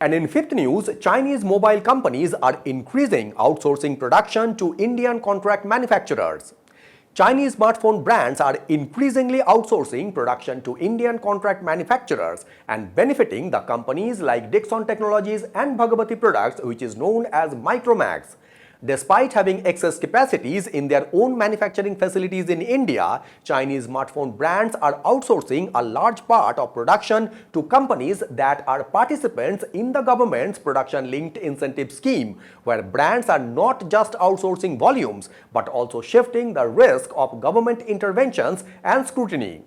And in fifth news, Chinese mobile companies are increasing outsourcing production to Indian contract manufacturers. Chinese smartphone brands are increasingly outsourcing production to Indian contract manufacturers and benefiting the companies like Dixon Technologies and Bhagavati Products, which is known as Micromax. Despite having excess capacities in their own manufacturing facilities in India, Chinese smartphone brands are outsourcing a large part of production to companies that are participants in the government's production-linked incentive scheme, where brands are not just outsourcing volumes but also shifting the risk of government interventions and scrutiny.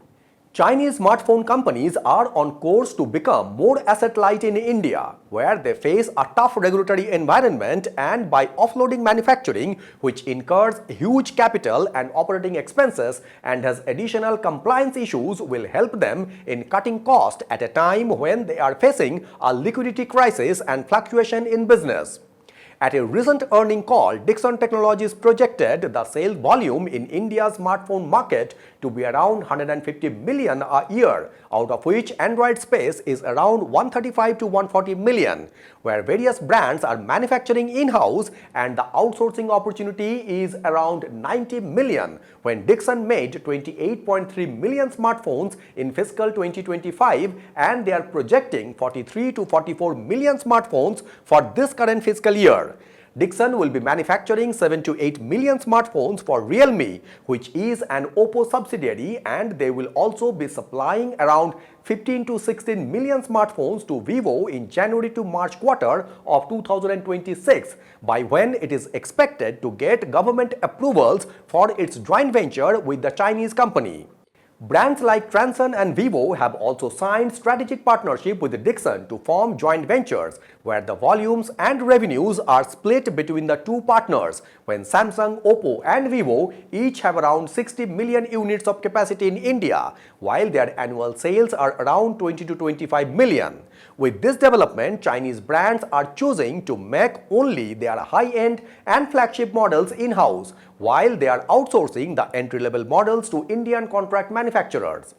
Chinese smartphone companies are on course to become more asset-light in India, where they face a tough regulatory environment, and by offloading manufacturing, which incurs huge capital and operating expenses and has additional compliance issues, will help them in cutting costs at a time when they are facing a liquidity crisis and fluctuation in business. At a recent earnings call, Dixon Technologies projected the sales volume in India's smartphone market to be around 150 million a year, out of which Android space is around 135 to 140 million, where various brands are manufacturing in-house, and the outsourcing opportunity is around 90 million when Dixon made 28.3 million smartphones in fiscal 2025, and they are projecting 43 to 44 million smartphones for this current fiscal year. Dixon will be manufacturing 7 to 8 million smartphones for Realme, which is an Oppo subsidiary, and they will also be supplying around 15 to 16 million smartphones to Vivo in January to March quarter of 2026, by when it is expected to get government approvals for its joint venture with the Chinese company. Brands like Transsion and Vivo have also signed strategic partnership with Dixon to form joint ventures, where the volumes and revenues are split between the two partners, when Samsung, Oppo and Vivo each have around 60 million units of capacity in India, while their annual sales are around 20 to 25 million. With this development, Chinese brands are choosing to make only their high-end and flagship models in-house, while they are outsourcing the entry-level models to Indian contract manufacturers.